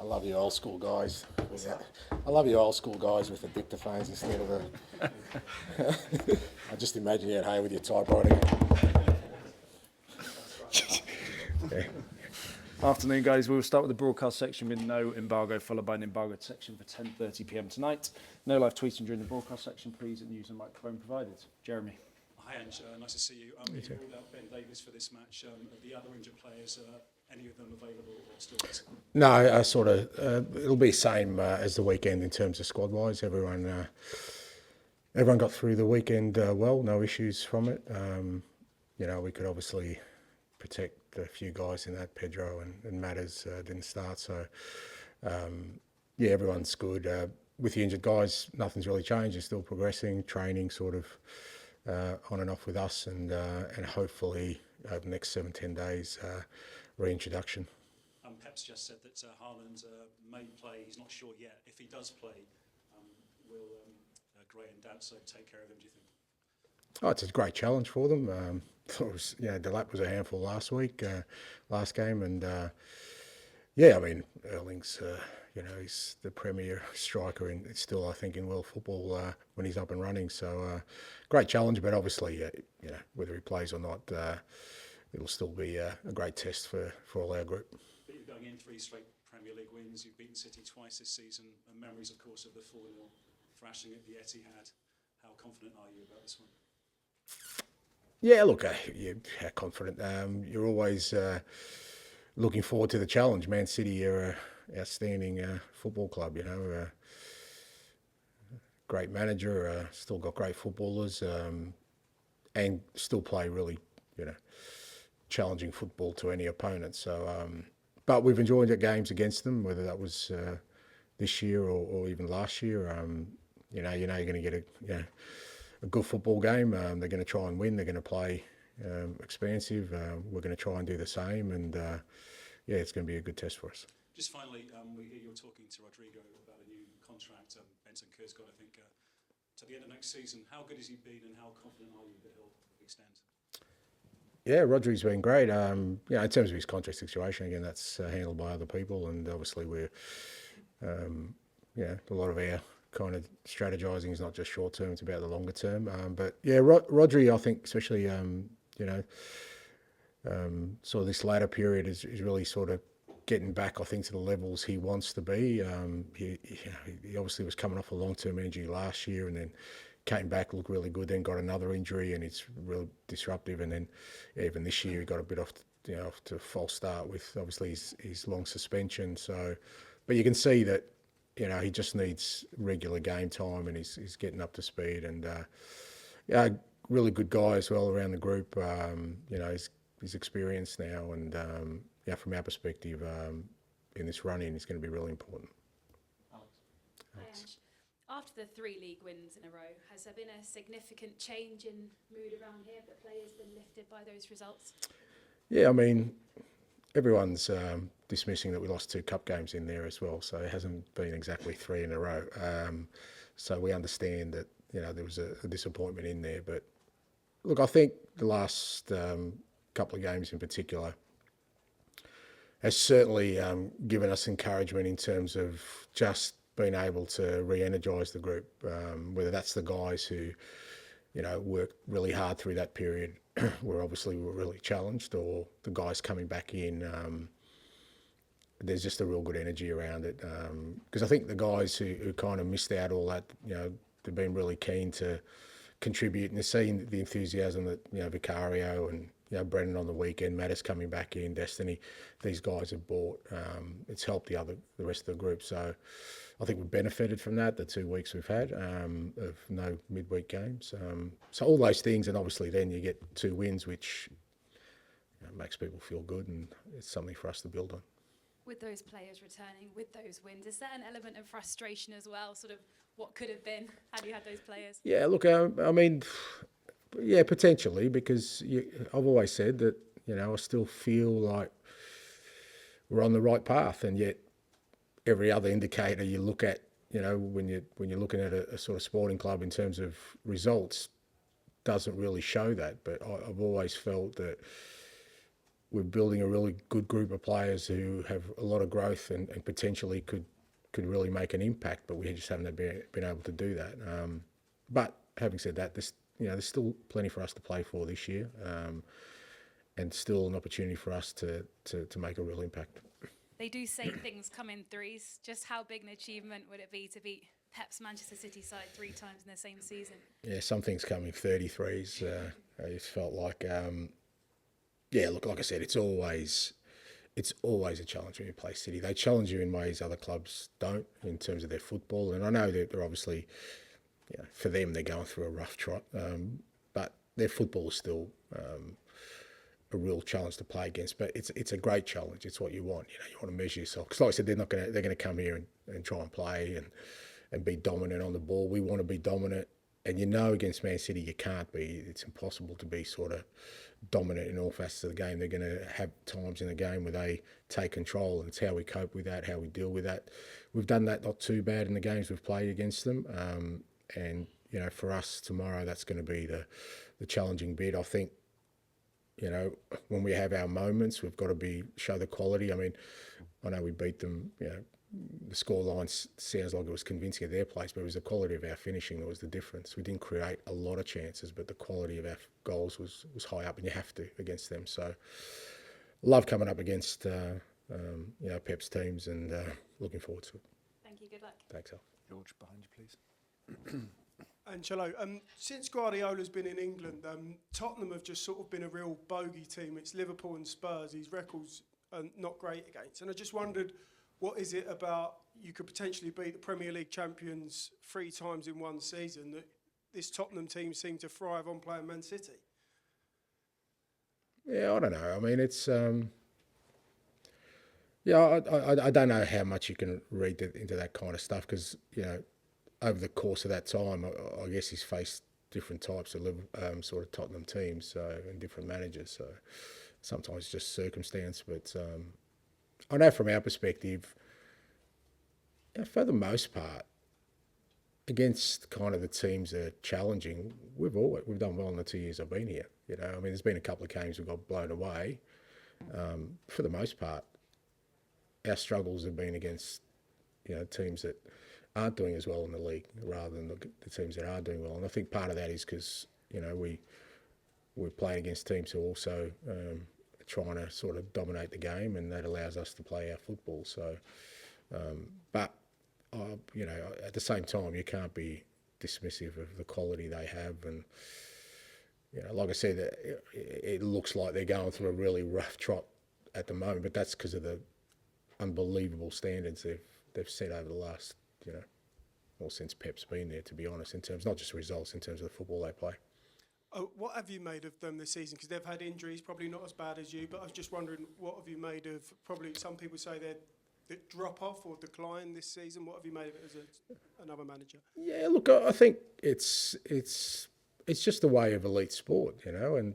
love you old school guys. I love you old school guys with the dictaphones instead of the. I just imagine you at home with your typewriter. Yeah. Afternoon, guys. We'll start with the broadcast section with no embargo, followed by an embargoed section for 10:30 p.m. tonight. No live tweeting during the broadcast section, please, and use the microphone provided. Jeremy. Hi, Ange. Nice to see you. You ruled out Ben Davies for this match. Of the other injured players, any of them available or still missing? No, I sort of. It'll be the same as the weekend in terms of squad wise. Everyone got through the weekend well. No issues from it. We could obviously protect a few guys in that. Pedro and Matters didn't start, so everyone's good. With the injured guys, nothing's really changed. They're still progressing, training sort of on and off with us, and hopefully over the next 7-10 days, reintroduction. Pep's just said that Haaland may play. He's not sure yet. If he does play, will Gray and Danso take care of him, do you think? Oh, it's a great challenge for them. Delap was a handful last game, and Erling's, he's the premier striker, and it's still, I think, in world football when he's up and running. So, great challenge, but obviously, whether he plays or not, it'll still be a great test for all our group. But you're going in 3 straight Premier League wins. You've beaten City twice this season, and memories, of course, of the 4-0 thrashing at the Etihad. How confident are you about this one? Yeah, look, how confident. You're always looking forward to the challenge. Man City are an outstanding football club, great manager, still got great footballers, and still play really, challenging football to any opponent. So, but we've enjoyed the games against them, whether that was this year or even last year. You're going to get a good football game. They're going to try and win. They're going to play expansive. We're going to try and do the same, and it's going to be a good test for us. Just finally, we hear you're talking to Rodrigo about a new contract. Benson Kerr's got, I think, to the end of next season. How good has he been, and how confident are you that he'll extend? Yeah, Rodri's been great. In terms of his contract situation, again, that's handled by other people, and obviously we're, a lot of our kind of strategising is not just short term; it's about the longer term. Rodri, I think, especially, sort of this latter period is really sort of getting back, I think, to the levels he wants to be. He obviously was coming off a long-term injury last year, and then came back, looked really good, then got another injury, and it's really disruptive. And then even this year, he got a bit off to a false start with obviously his long suspension. So, but you can see that he just needs regular game time, and he's getting up to speed. And really good guy as well around the group. He's experienced now, and from our perspective, in this run-in, it's going to be really important. Alex. After the 3 league wins in a row, has there been a significant change in mood around here? Have the players been lifted by those results? Yeah, I mean, everyone's dismissing that we lost 2 cup games in there as well, so it hasn't been exactly 3 in a row. So we understand that there was a disappointment in there, but look, I think the last couple of games in particular has certainly given us encouragement in terms of just being able to re-energise the group, whether that's the guys who, worked really hard through that period where obviously we were really challenged, or the guys coming back in. There's just a real good energy around it. Because I think the guys who kind of missed out all that, they've been really keen to contribute, and they're seeing the enthusiasm that, Vicario and, Brennan on the weekend, Mattis coming back in, Destiny, these guys have brought. It's helped the rest of the group. So I think we've benefited from that, the 2 weeks we've had of no midweek games. So all those things, and obviously then you get 2 wins, which makes people feel good, and it's something for us to build on. With those players returning, with those wins, is there an element of frustration as well, sort of what could have been had you had those players? Yeah, look, I mean, yeah, potentially, because I've always said that, I still feel like we're on the right path, and yet every other indicator you look at, when you're looking at a sort of sporting club in terms of results, doesn't really show that. But I've always felt that we're building a really good group of players who have a lot of growth and potentially could really make an impact, but we just haven't been able to do that. But having said that, there's still plenty for us to play for this year, and still an opportunity for us to make a real impact. They do say things come in threes. Just how big an achievement would it be to beat Pep's Manchester City side 3 times in the same season? Yeah, some things come in 33s. I just felt like, look, like I said, it's always a challenge when you play City. They challenge you in ways other clubs don't in terms of their football. And I know that they're obviously, for them, they're going through a rough trot. But their football is still a real challenge to play against. But it's a great challenge. It's what you want. You want to measure yourself. Because like I said, they're going to come here and try and play and be dominant on the ball. We want to be dominant. And against Man City, you can't be. It's impossible to be sort of dominant in all facets of the game. They're going to have times in the game where they take control, and it's how we cope with that, how we deal with that. We've done that not too bad in the games we've played against them. And for us tomorrow, that's going to be the challenging bit. I think, when we have our moments, we've got to show the quality. I mean, I know we beat them, the scoreline sounds like it was convincing at their place, but it was the quality of our finishing that was the difference. We didn't create a lot of chances, but the quality of our goals was high up, and you have to against them. So, love coming up against Pep's teams, and looking forward to it. Thank you. Good luck. Thanks, Al. George, behind you, please. Angelo, since Guardiola's been in England, Tottenham have just sort of been a real bogey team. It's Liverpool and Spurs. These records are not great against. And I just wondered, what is it about you could potentially beat the Premier League champions 3 times in one season that this Tottenham team seem to thrive on playing Man City? Yeah, I don't know. I mean, it's I don't know how much you can read into that kind of stuff, because over the course of that time, I guess he's faced different types of sort of Tottenham teams, and different managers. So sometimes it's just circumstance, but I know from our perspective, for the most part, against kind of the teams that are challenging, we've done well in the 2 years I've been here. I mean, there's been a couple of games we got blown away. For the most part, our struggles have been against teams that aren't doing as well in the league, rather than the teams that are doing well. And I think part of that is because we're playing against teams who also trying to sort of dominate the game, and that allows us to play our football. So, but at the same time, you can't be dismissive of the quality they have. And like I said, it looks like they're going through a really rough trot at the moment, but that's because of the unbelievable standards they've set over the last since Pep's been there, to be honest, in terms not just results, in terms of the football they play. What have you made of them this season? Because they've had injuries, probably not as bad as you, but I was just wondering, what have you made of, probably some people say they drop off or decline this season. What have you made of it as another manager? Yeah, look, I think it's just the way of elite sport, and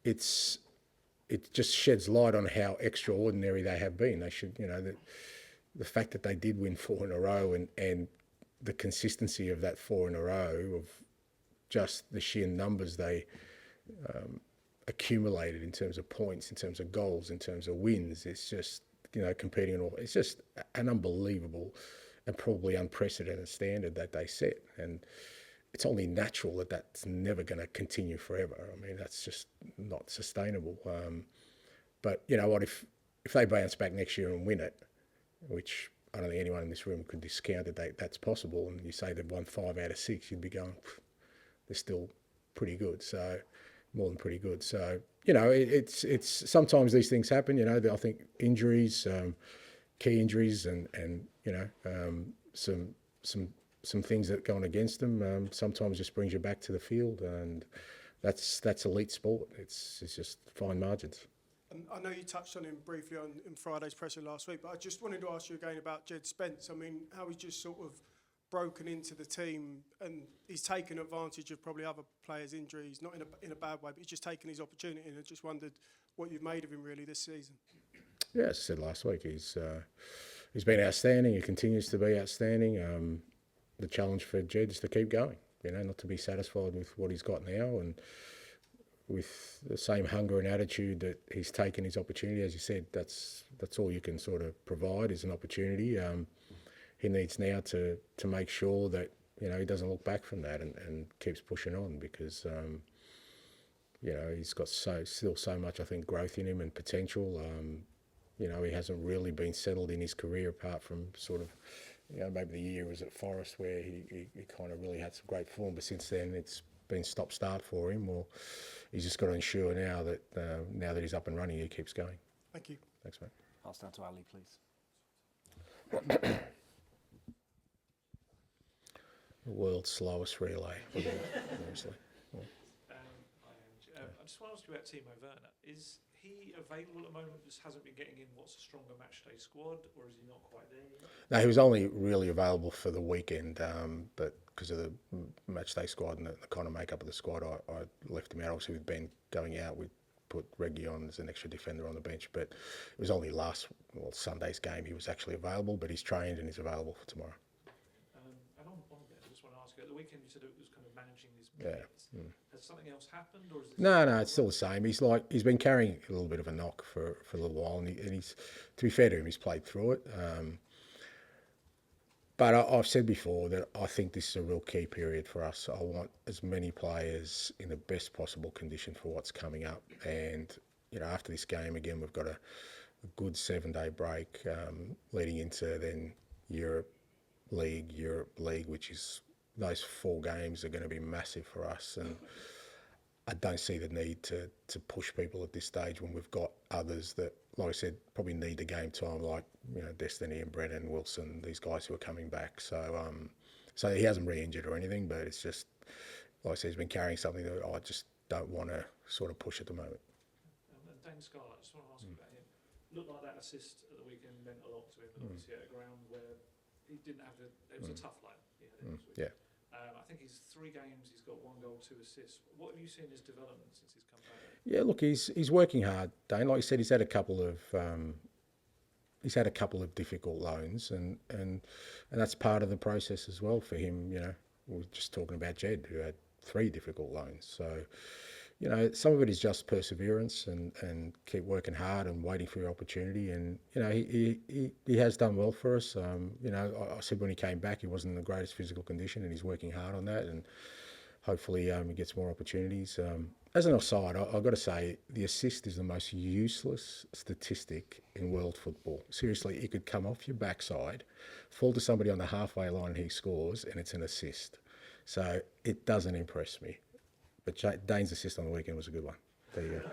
it just sheds light on how extraordinary they have been. They should, the fact that they did win 4 in a row, and the consistency of that 4 in a row, of just the sheer numbers they accumulated in terms of points, in terms of goals, in terms of wins. It's just, competing in all. It's just an unbelievable and probably unprecedented standard that they set. And it's only natural that that's never going to continue forever. I mean, that's just not sustainable. But you know what, if they bounce back next year and win it, which I don't think anyone in this room could discount that that's possible, and you say they've won 5 out of 6, you'd be going, they're still pretty good. So more than pretty good. So, it's sometimes these things happen, I think injuries, key injuries and some things that go on against them sometimes just brings you back to the field, and that's elite sport. It's just fine margins. I know you touched on him briefly in Friday's presser last week, but I just wanted to ask you again about Djed Spence. I mean, how he's just sort of broken into the team, and he's taken advantage of probably other players' injuries, not in a bad way, but he's just taken his opportunity, and I just wondered what you've made of him really this season. Yeah, as I said last week, he's been outstanding. He continues to be outstanding. The challenge for Djed is to keep going, not to be satisfied with what he's got now, and with the same hunger and attitude that he's taken his opportunity. As you said, that's all you can sort of provide is an opportunity. He needs now to make sure that he doesn't look back from that and keeps pushing on because he's got still so much I think growth in him and potential. He hasn't really been settled in his career apart from sort of maybe the year was at Forest where he kind of really had some great form, but since then it's been stop-start for him. Or he's just got to ensure now that he's up and running, he keeps going. Thank you. Thanks, mate. Pass down to Ali, please. The world's slowest relay, obviously. I just want to ask you about Timo Werner. Is he available at the moment? Just hasn't been getting in what's a stronger matchday squad, or is he not quite there yet? No, he was only really available for the weekend, but because of the matchday squad and the kind of makeup of the squad, I left him out. Obviously, with Ben going out, we put Reggie on as an extra defender on the bench. But it was only Sunday's game he was actually available, but he's trained and he's available for tomorrow. And on that, I just want to ask you, at the weekend you said it was kind of managing his minutes. Yeah. Has something else happened, or is this No, it's still the same. He's been carrying a little bit of a knock for a little while, and he's, to be fair to him, he's played through it. But I've said before that I think this is a real key period for us. I want as many players in the best possible condition for what's coming up. And, after this game, again, we've got a good 7-day break leading into then Europe League, which is those 4 games are going to be massive for us. And I don't see the need to push people at this stage when we've got others that, like I said, probably need the game time, like Destiny and Brennan, Wilson, these guys who are coming back. So he hasn't re-injured or anything, but it's just, like I said, he's been carrying something that I just don't want to sort of push at the moment. And Dane Scarlett, I just want to ask you about him. Looked like that assist at the weekend meant a lot to him, but obviously at a ground where he didn't have to. It was a tough line he had this week. Yeah. I think he's 3 games. He's got 1 goal, 2 assists. What have you seen his development since he's come back? Yeah, look, he's working hard, Dane. Like you said, he's had a couple of difficult loans, and that's part of the process as well for him. We were just talking about Djed, who had 3 difficult loans. So, some of it is just perseverance and keep working hard and waiting for your opportunity. And he has done well for us. I said when he came back, he wasn't in the greatest physical condition, and he's working hard on that. And hopefully he gets more opportunities. As an offside, I've got to say the assist is the most useless statistic in world football. Seriously, it could come off your backside, fall to somebody on the halfway line, and he scores, and it's an assist. So it doesn't impress me. But Dane's assist on the weekend was a good one. There you go.